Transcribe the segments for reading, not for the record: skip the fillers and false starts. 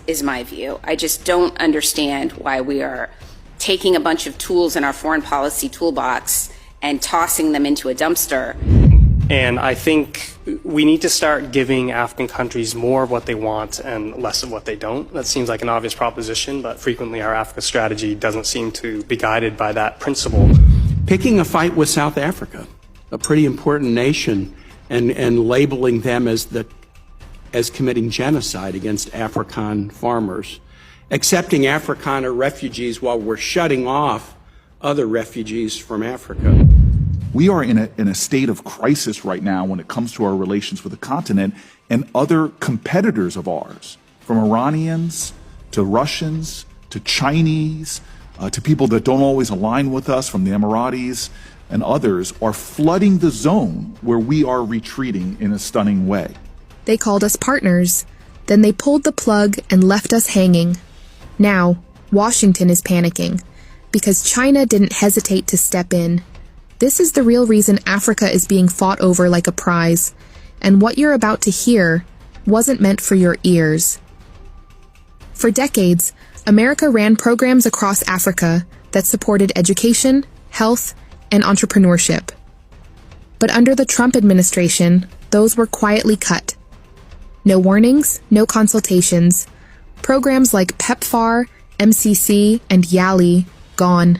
is my view. I just don't understand why we are taking a bunch of tools in our foreign policy toolbox and tossing them into a dumpster. And I think we need to start giving African countries more of what they want and less of what they don't. That seems like an obvious proposition, but frequently our Africa strategy doesn't seem to be guided by that principle. Picking a fight with South Africa, a pretty important nation, and labeling them as committing genocide against African farmers, accepting Afrikaner refugees while we're shutting off other refugees from Africa. We are in a state of crisis right now when it comes to our relations with the continent and other competitors of ours, from Iranians to Russians to Chinese to people that don't always align with us, from the Emiratis and others, are flooding the zone where we are retreating in a stunning way. They called us partners. Then they pulled the plug and left us hanging. Now, Washington is panicking because China didn't hesitate to step in. This is the real reason Africa is being fought over like a prize, and what you're about to hear wasn't meant for your ears. For decades, America ran programs across Africa that supported education, health, and entrepreneurship. But under the Trump administration, those were quietly cut. No warnings, no consultations. Programs like PEPFAR, MCC, and YALI gone.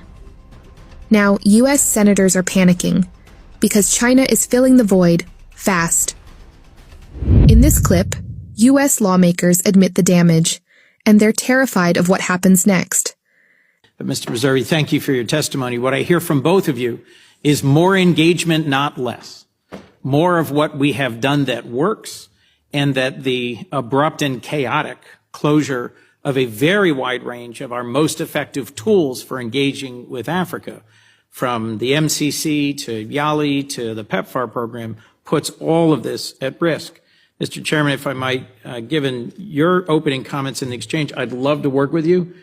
Now, U.S. senators are panicking because China is filling the void fast. In this clip, U.S. lawmakers admit the damage, and they're terrified of what happens next. But Mr. Meservey, thank you for your testimony. What I hear from both of you is more engagement, not less. More of what we have done that works, and that the abrupt and chaotic closure of a very wide range of our most effective tools for engaging with Africa, from the MCC to YALI to the PEPFAR program, puts all of this at risk. Mr. Chairman, if I might, given your opening comments in the exchange, I'd love to work with you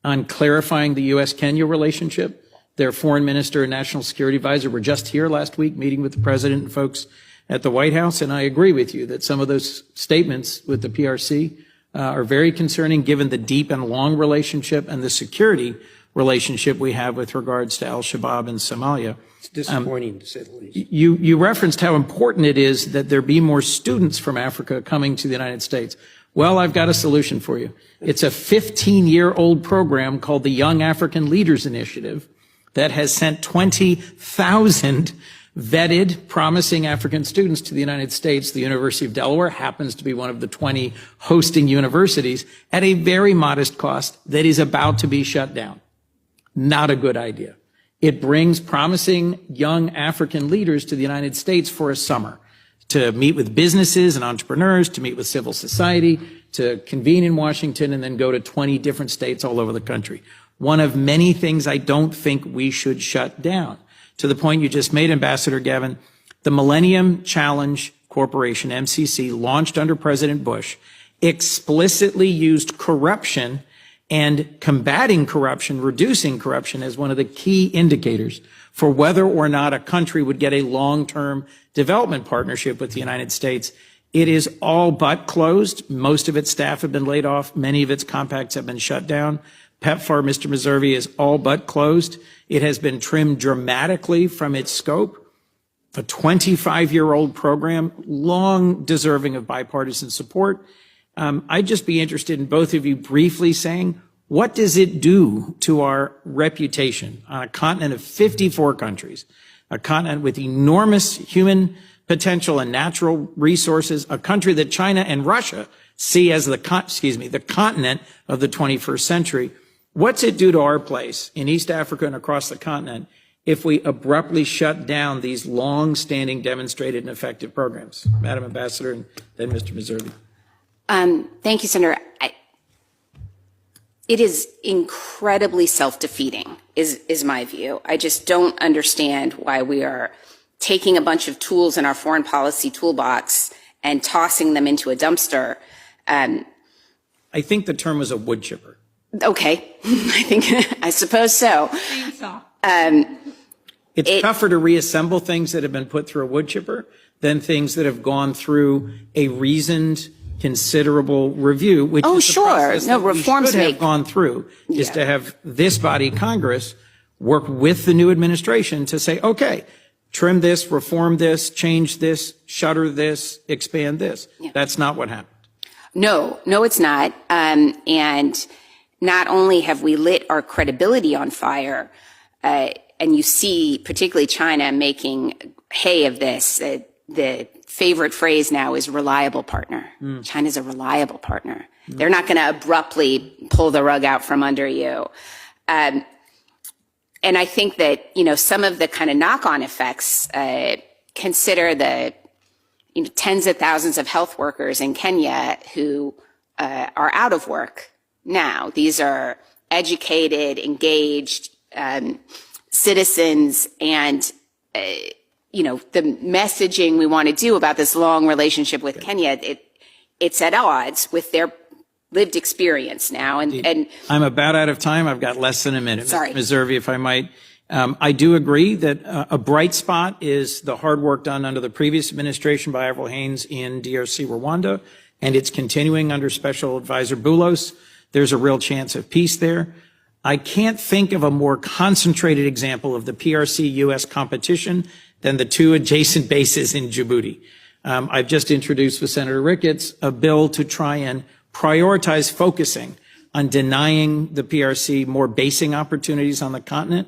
on clarifying the U.S.-Kenya relationship. Their foreign minister and national security advisor were just here last week meeting with the president and folks at the White House, and I agree with you that some of those statements with the PRC are very concerning given the deep and long relationship and the security relationship we have with regards to al-Shabaab in Somalia. It's disappointing, to say the least. You referenced how important it is that there be more students from Africa coming to the United States. Well, I've got a solution for you. It's a 15-year-old program called the Young African Leaders Initiative that has sent 20,000 vetted, promising African students to the United States. The University of Delaware happens to be one of the 20 hosting universities at a very modest cost that is about to be shut down. Not a good idea. It brings promising young African leaders to the United States for a summer to meet with businesses and entrepreneurs, to meet with civil society, to convene in Washington, and then go to 20 different states all over the country. One of many things I don't think we should shut down. To the point you just made, Ambassador Gavin, the Millennium Challenge Corporation, MCC, launched under President Bush, explicitly used corruption and combating corruption, reducing corruption as one of the key indicators for whether or not a country would get a long-term development partnership with the United States. It is all but closed. Most of its staff have been laid off. Many of its compacts have been shut down. PEPFAR, Mr. Meservey, is all but closed. It has been trimmed dramatically from its scope. A 25-year-old program, long deserving of bipartisan support. I'd just be interested in both of you briefly saying, what does it do to our reputation on a continent of 54 countries, a continent with enormous human potential and natural resources, a country that China and Russia see as the continent of the 21st century? What's it do to our place in East Africa and across the continent if we abruptly shut down these long-standing, demonstrated, and effective programs? Madam Ambassador, and then Mr. Meservey. Thank you, Senator. It is incredibly self-defeating, is my view. I just don't understand why we are taking a bunch of tools in our foreign policy toolbox and tossing them into a dumpster. I think the term was a wood chipper. Okay, I suppose so. It's tougher to reassemble things that have been put through a wood chipper than things that have gone through a reasoned considerable review, which Oh, is the sure. process No, that we reforms should have make- gone through, is Yeah. to have this body, Congress, work with the new administration to say, okay, trim this, reform this, change this, shutter this, expand this. That's not what happened. No, it's not. And not only have we lit our credibility on fire, and you see particularly China making hay of this, the favorite phrase now is reliable partner. China's a reliable partner. They're not going to abruptly pull the rug out from under you. And I think that, some of the kind of knock-on effects, consider the tens of thousands of health workers in Kenya who are out of work now. These are educated, engaged citizens, and the messaging we want to do about this long relationship with Kenya, it's at odds with their lived experience now. And I'm about out of time. I've got less than a minute. Sorry. Ms. Zervi, if I might. I do agree that a bright spot is the hard work done under the previous administration by Avril Haines in DRC, Rwanda, and it's continuing under Special Advisor Boulos. There's a real chance of peace there. I can't think of a more concentrated example of the PRC-U.S. competition than the two adjacent bases in Djibouti. I've just introduced with Senator Ricketts a bill to try and prioritize focusing on denying the PRC more basing opportunities on the continent.